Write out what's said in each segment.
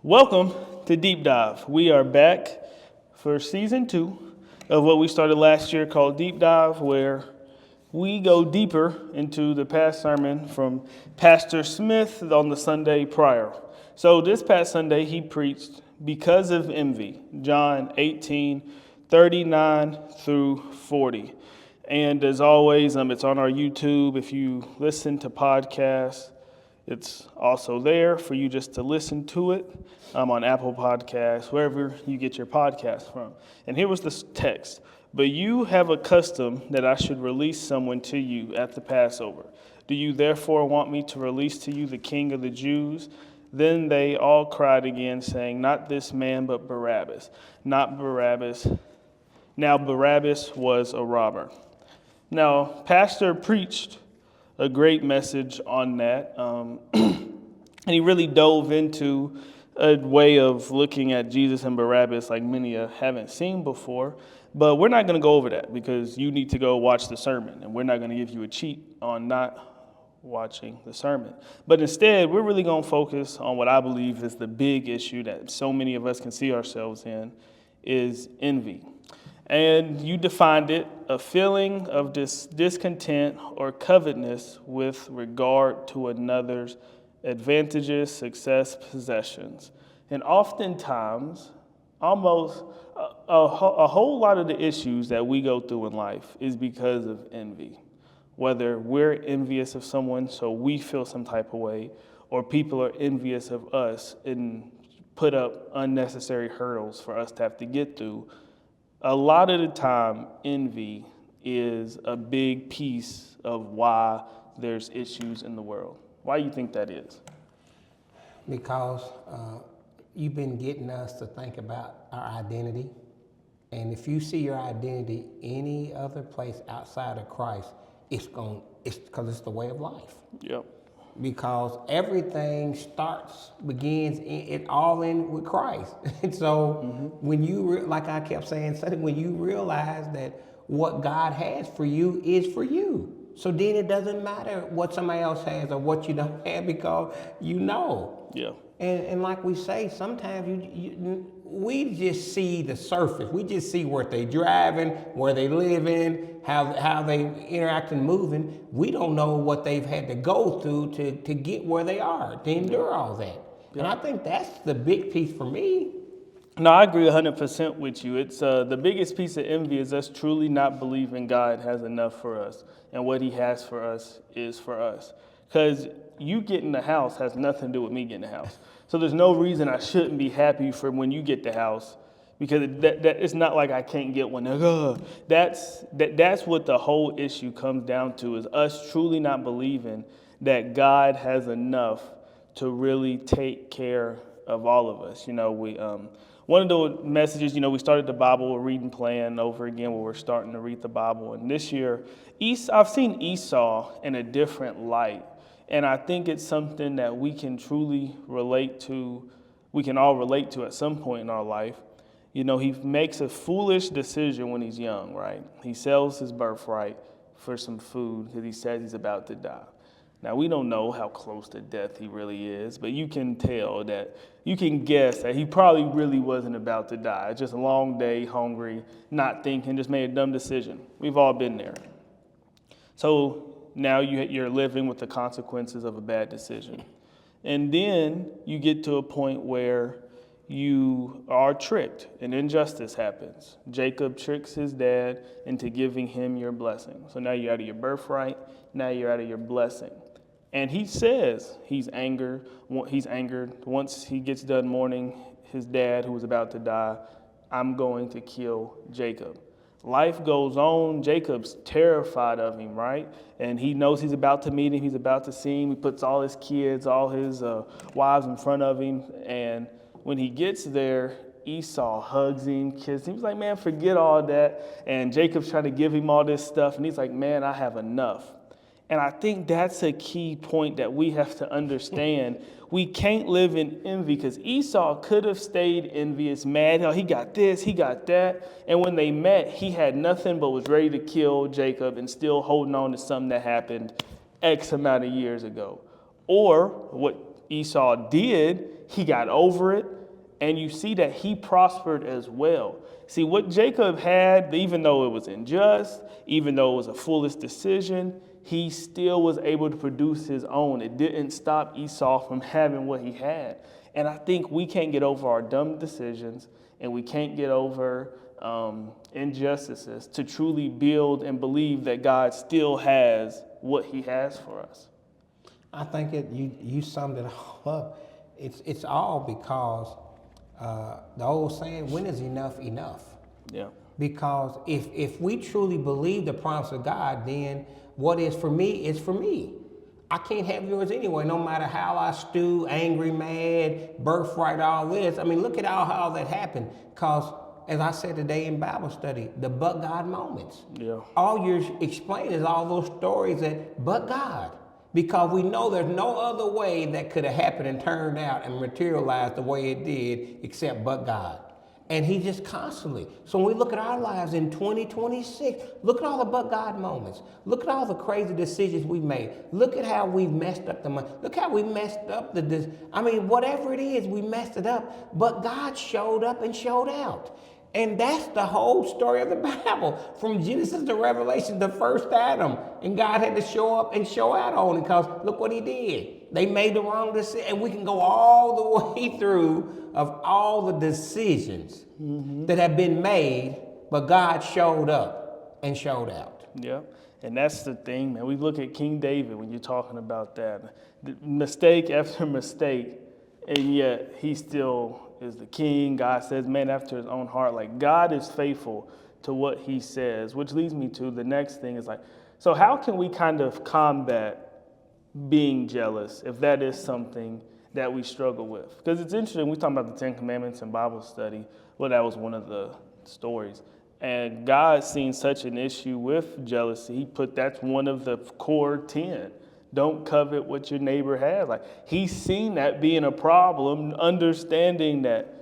Welcome to Deep Dive. We are back for season 2 of what we started last year called Deep Dive, where we go deeper into the past sermon from Pastor Smith on the Sunday prior. So this past Sunday, he preached because of envy, John 18:39 through 40. And as always, it's on our YouTube. If you listen to podcasts, it's also there for you just to listen to it on Apple Podcasts, wherever you get your podcasts from. And here was the text. But you have a custom that I should release someone to you at the Passover. Do you therefore want me to release to you the king of the Jews? Then they all cried again, saying, Not this man, but Barabbas. Not Barabbas. Now Barabbas was a robber. Now, Pastor preached a great message on that. And he really dove into a way of looking at Jesus and Barabbas like many haven't seen before. But we're not going to go over that because you need to go watch the sermon. And we're not going to give you a cheat on not watching the sermon. But instead, we're really going to focus on what I believe is the big issue that so many of us can see ourselves in, is envy. And you defined it, a feeling of discontent or covetousness with regard to another's advantages, success, possessions. And oftentimes, almost a whole lot of the issues that we go through in life is because of envy. Whether we're envious of someone so we feel some type of way, or people are envious of us and put up unnecessary hurdles for us to have to get through. A lot of the time, envy is a big piece of why there's issues in the world. Why do you think that is? Because you've been getting us to think about our identity. And if you see your identity any other place outside of Christ, it's because it's the way of life. Yep. Because everything begins with Christ. And so when you, like I kept saying, when you realize that what God has for you is for you. So then it doesn't matter what somebody else has or what you don't have because you know. Yeah. And like we say, sometimes we just see the surface. We just see where they driving, where they living, how they interact and moving. We don't know what they've had to go through to get where they are, to endure all that. Yeah. And I think that's the big piece for me. No, I agree 100% with you. It's the biggest piece of envy is us truly not believing God has enough for us, and what He has for us is for us. Because you getting the house has nothing to do with me getting the house. So there's no reason I shouldn't be happy for when you get the house, because that it's not like I can't get one. That's what the whole issue comes down to, is us truly not believing that God has enough to really take care of all of us. You know, one of the messages, we started the Bible reading plan over again, where we're starting to read the Bible. And this year, I've seen Esau in a different light. And I think it's something that we can truly relate to. We can all relate to at some point in our life. He makes a foolish decision when he's young, right? He sells his birthright for some food because he says he's about to die. Now, we don't know how close to death he really is, but you can guess that he probably really wasn't about to die. It's just a long day, hungry, not thinking, just made a dumb decision. We've all been there. So now you're living with the consequences of a bad decision. And then you get to a point where you are tricked and injustice happens. Jacob tricks his dad into giving him your blessing. So now you're out of your birthright, now you're out of your blessing. And he says he's angered. Once he gets done mourning his dad who was about to die, I'm going to kill Jacob. Life goes on. Jacob's terrified of him, right? And he knows he's about to meet him. He's about to see him. He puts all his kids, all his wives in front of him. And when he gets there, Esau hugs him, kisses him. He's like, man, forget all that. And Jacob's trying to give him all this stuff. And he's like, man, I have enough. And I think that's a key point that we have to understand. We can't live in envy, because Esau could have stayed envious, mad. Oh, he got this, he got that. And when they met, he had nothing but was ready to kill Jacob and still holding on to something that happened X amount of years ago. Or what Esau did, he got over it, and you see that he prospered as well. See, what Jacob had, even though it was unjust, even though it was a foolish decision, he still was able to produce his own. It didn't stop Esau from having what he had. And I think we can't get over our dumb decisions, and we can't get over injustices to truly build and believe that God still has what he has for us. I think you summed it all up. It's all because the old saying, when is enough enough? Yeah. Because if we truly believe the promise of God, then what is for me is for me. I can't have yours anyway, no matter how I stew, angry, mad, birthright, all this. I mean, look at how that happened. Because, as I said today in Bible study, the but God moments. Yeah. All you're explaining is all those stories that but God. Because we know there's no other way that could have happened and turned out and materialized the way it did except but God. And he just constantly. So when we look at our lives in 2026, look at all the but God moments. Look at all the crazy decisions we made. Look at how we messed up the money. Look how we messed up whatever it is, we messed it up. But God showed up and showed out. And that's the whole story of the Bible. From Genesis to Revelation, the first Adam. And God had to show up and show out on it because look what he did. They made the wrong decision. And we can go all the way through of all the decisions that have been made, but God showed up and showed out. Yeah. And that's the thing, man. We look at King David when you're talking about that. Mistake after mistake, and yet he still is the king. God says, man after his own heart. Like, God is faithful to what he says, which leads me to the next thing is like, so how can we kind of combat being jealous if that is something that we struggle with? Because it's interesting, we talk about the Ten Commandments in Bible study. Well, that was one of the stories. And God seen such an issue with jealousy. That's one of the core 10. Don't covet what your neighbor has. Like, he's seen that being a problem, understanding that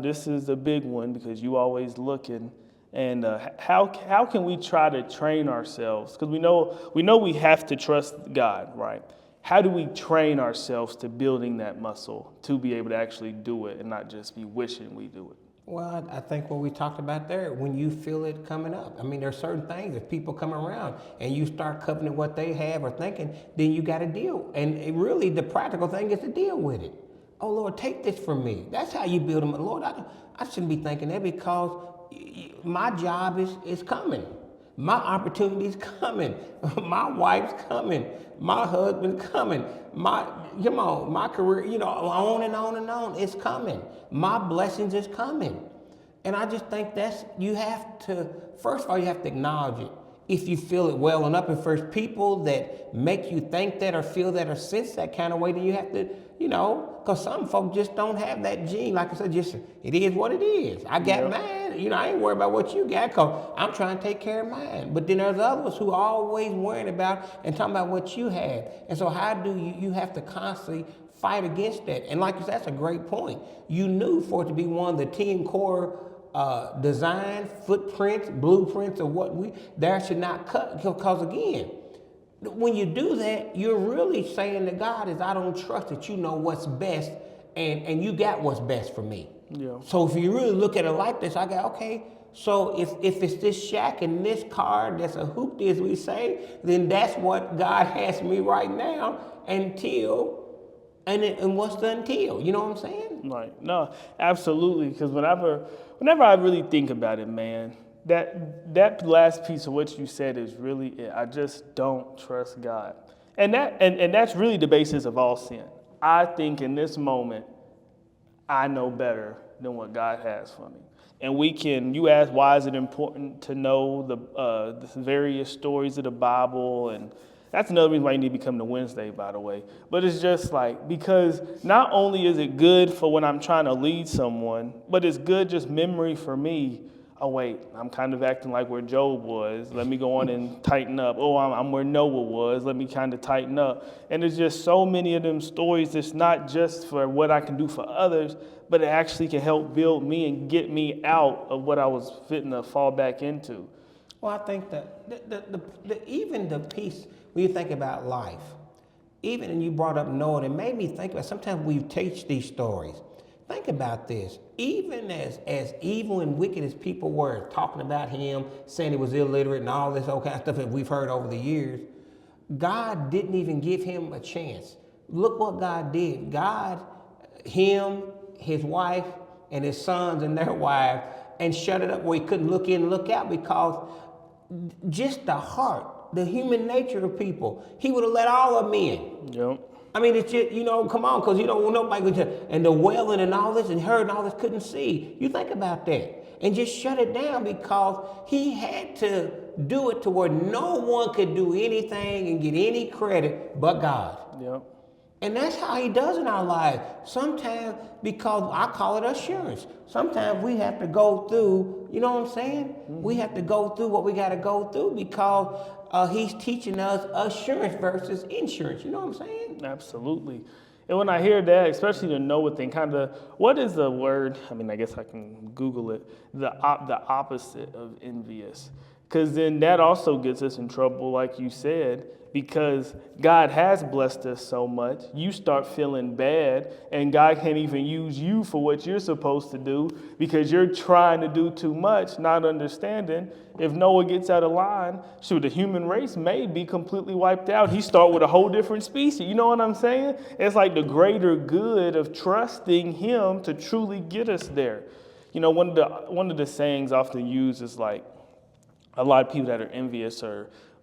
this is a big one because you always looking. And how can we try to train ourselves? Because we know we have to trust God, right? How do we train ourselves to building that muscle to be able to actually do it and not just be wishing we do it? Well, I think what we talked about there, when you feel it coming up. I mean, there are certain things, if people come around and you start coveting what they have or thinking, then you got to deal. And really, the practical thing is to deal with it. Oh, Lord, take this from me. That's how you build them. Lord, I shouldn't be thinking that because my job is coming. My opportunity's coming. My wife's coming. My husband's coming. My career, on and on and on. It's coming. My blessings is coming. And I just think you have to, first of all, you have to acknowledge it. If you feel it welling up, and first people that make you think that or feel that or sense that kind of way, then you have to, because some folks just don't have that gene. Like I said, just it is what it is. I got mine. I ain't worried about what you got because I'm trying to take care of mine. But then there's others who are always worrying about and talking about what you have. And so how do you have to constantly fight against that? And like you said, that's a great point. You knew for it to be one of the 10 core design footprints, blueprints of there should not cut, because again, when you do that, you're really saying to God is, I don't trust that you know what's best and you got what's best for me. Yeah. So if you really look at it like this, I go, okay, so if it's this shack and this car that's a hoopty, as we say, then that's what God has me right now and what's the until? You know what I'm saying? Right. No, absolutely. Because whenever I really think about it, man, that last piece of what you said is really it. I just don't trust God. And that's really the basis of all sin. I think in this moment, I know better than what God has for me. And you ask, why is it important to know the various stories of the Bible? And that's another reason why you need to become the Wednesday, by the way. But it's just like, because not only is it good for when I'm trying to lead someone, but it's good just memory for me. Oh, wait, I'm kind of acting like where Job was. Let me go on and tighten up. Oh, I'm where Noah was. Let me kind of tighten up. And there's just so many of them stories. It's not just for what I can do for others, but it actually can help build me and get me out of what I was fitting to fall back into. Well, I think that even the piece, when you think about life, even, and you brought up Noah, and it made me think about, sometimes we teach these stories. Think about this. Even as evil and wicked as people were talking about him, saying he was illiterate and all this old kind of stuff that we've heard over the years, God didn't even give him a chance. Look what God did. God, him, his wife, and his sons and their wives, and shut it up where he couldn't look in and look out, because just the heart, the human nature of people, he would have let all of them in. Yep. I mean, it's just, come on, because nobody could, and the wailing and all this, and heard and all this, couldn't see. You think about that. And just shut it down, because he had to do it to where no one could do anything and get any credit but God. Yep. And that's how he does in our lives. Sometimes, because I call it assurance. Sometimes we have to go through, you know what I'm saying? Mm-hmm. We have to go through what we got to go through, because he's teaching us assurance versus insurance. You know what I'm saying? Absolutely. And when I hear that, especially the Noah thing, kind of, what is the word? I mean, I guess I can Google it. The opposite of envious. Because then that also gets us in trouble, like you said, because God has blessed us so much. You start feeling bad, and God can't even use you for what you're supposed to do because you're trying to do too much, not understanding. If Noah gets out of line, the human race may be completely wiped out. He start with a whole different species. You know what I'm saying? It's like the greater good of trusting him to truly get us there. You know, one of the sayings often used is like, a lot of people that are envious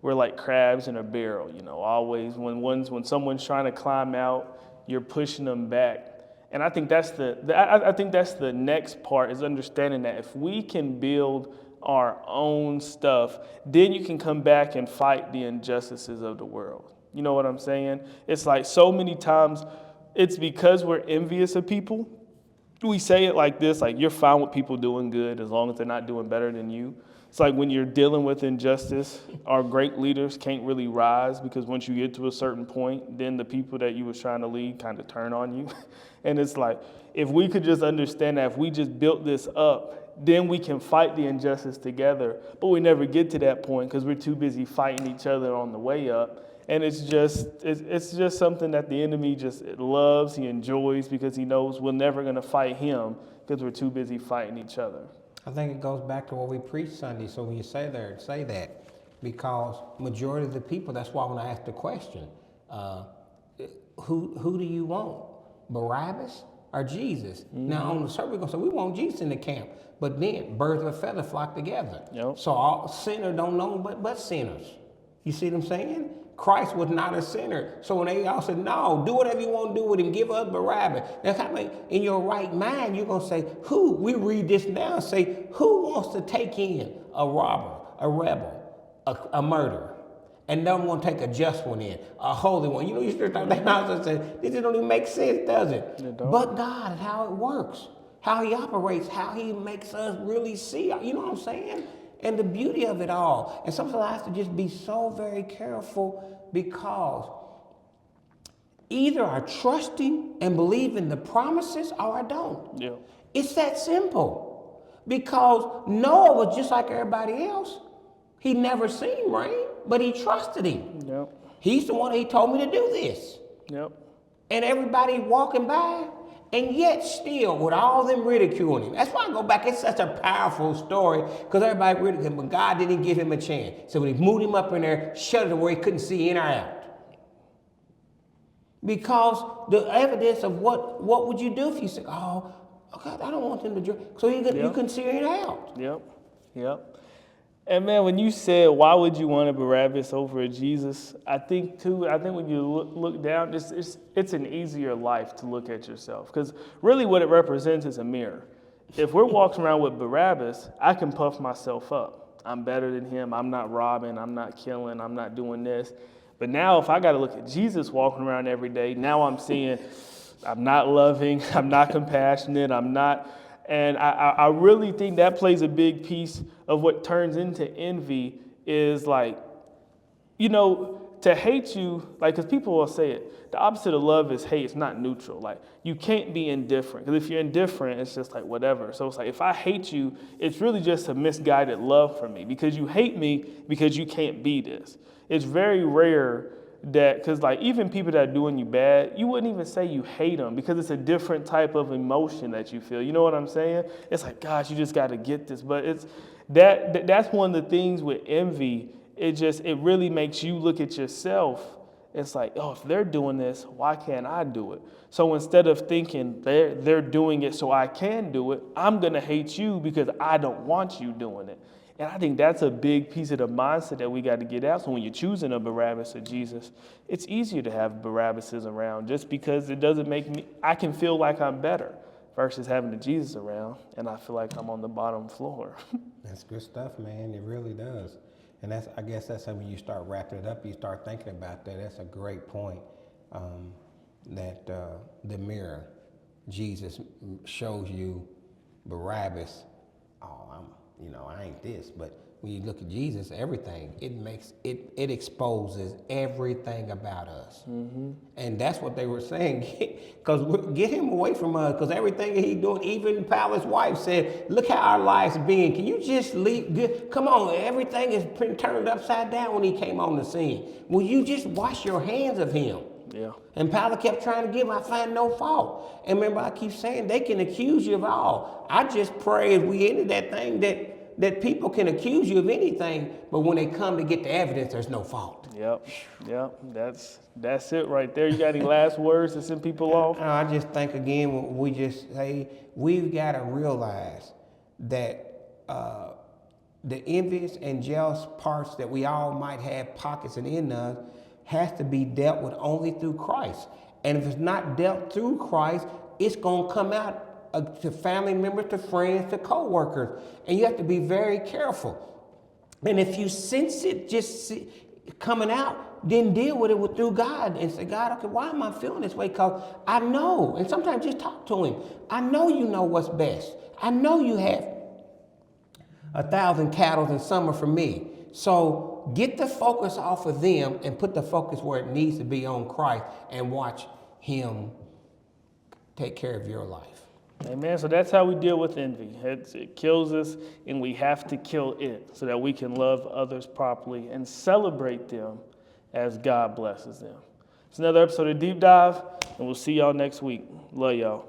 we're like crabs in a barrel, always when someone's trying to climb out, you're pushing them back. And I think that's the next part, is understanding that if we can build our own stuff, then you can come back and fight the injustices of the world. You know what I'm saying? It's like so many times it's because we're envious of people. We say it like this, like you're fine with people doing good as long as they're not doing better than you. It's like when you're dealing with injustice, our great leaders can't really rise, because once you get to a certain point, then the people that you was trying to lead kind of turn on you. And it's like, if we could just understand that if we just built this up, then we can fight the injustice together. But we never get to that point because we're too busy fighting each other on the way up. And it's just something that the enemy just loves, he enjoys, because he knows we're never going to fight him because we're too busy fighting each other. I think it goes back to what we preach Sunday. So when you say that, because majority of the people, that's why when I ask the question, who do you want, Barabbas or Jesus? Mm-hmm. Now on the survey, we're going to say we want Jesus in the camp. But then birds of a feather flock together. Yep. So all sinners don't know but sinners. You see what I'm saying? Christ was not a sinner. So when they all said, no, do whatever you want to do with him, give us Barabbas. Now, in your right mind, you're going to say, who? We read this now and say, who wants to take in a robber, a rebel, a murderer? And no one take a just one in, a holy one. You start talking that house and say, this don't even make sense, does it? But God is how it works, how he operates, how he makes us really see. You know what I'm saying? And the beauty of it all. And sometimes I have to just be so very careful, because either I trust him and believe in the promises or I don't. Yeah. It's that simple. Because Noah was just like everybody else. He never seen rain, but he trusted him. Yep. He's the one, he told me to do this. Yep. And everybody walking by, and yet still, with all them ridiculing him. That's why I go back. It's such a powerful story, because everybody ridiculed him, but God didn't give him a chance. So when he moved him up in there, shut it where he couldn't see in or out. Because the evidence of what would you do if you said, oh, God, I don't want them to drink. So you couldn't see in or out. Yep. And man, when you said, why would you want a Barabbas over a Jesus? I think when you look down, it's an easier life to look at yourself. Because really what it represents is a mirror. If we're walking around with Barabbas, I can puff myself up. I'm better than him. I'm not robbing. I'm not killing. I'm not doing this. But now if I got to look at Jesus walking around every day, now I'm seeing I'm not loving. I'm not compassionate. I'm not. And I really think that plays a big piece of what turns into envy, is like, to hate you, like, because people will say it, the opposite of love is hate. It's not neutral. Like, you can't be indifferent, because if you're indifferent, it's just like whatever. So it's like, if I hate you, it's really just a misguided love for me, because you hate me because you can't be this. It's very rare that, because like even people that are doing you bad, you wouldn't even say you hate them because it's a different type of emotion that you feel. You know what I'm saying? It's like, gosh, you just got to get this. But it's that's one of the things with envy. It really makes you look at yourself. It's like, oh, if they're doing this, why can't I do it? So instead of thinking they're doing it so I can do it, I'm gonna hate you because I don't want you doing it. And I think that's a big piece of the mindset that we got to get out. So when you're choosing a Barabbas or Jesus, it's easier to have Barabbases around just because it doesn't make me, I can feel like I'm better versus having the Jesus around and I feel like I'm on the bottom floor. That's good stuff, man. It really does. And I guess that's how when you start wrapping it up, you start thinking about that. That's a great point. That the mirror, Jesus shows you Barabbas. Oh, I ain't this. But when you look at Jesus, everything, it exposes everything about us. Mm-hmm. And that's what they were saying. Because get him away from us. Because everything that he's doing, even Pilate's wife said, look how our lives being. Can you just leave? Come on, everything is turned upside down when he came on the scene. Will you just wash your hands of him? Yeah. And Pilate kept trying to give him, I find no fault. And remember, I keep saying they can accuse you of all. I just pray as we enter that thing that people can accuse you of anything, but when they come to get the evidence, there's no fault. Yep. That's it right there. You got any last words to send people off? I just think again, we just say we've got to realize that the envious and jealous parts that we all might have pockets and in us has to be dealt with only through Christ. And if it's not dealt through Christ, it's going to come out to family members, to friends, to co-workers. And you have to be very careful. And if you sense it coming out, then deal with it through God and say, God, okay, why am I feeling this way? Because I know, and sometimes just talk to him. I know you know what's best. I know you have 1,000 cattle and some are for me. So get the focus off of them and put the focus where it needs to be on Christ and watch him take care of your life. Amen. So that's how we deal with envy. It kills us, and we have to kill it so that we can love others properly and celebrate them as God blesses them. It's another episode of Deep Dive, and we'll see y'all next week. Love y'all.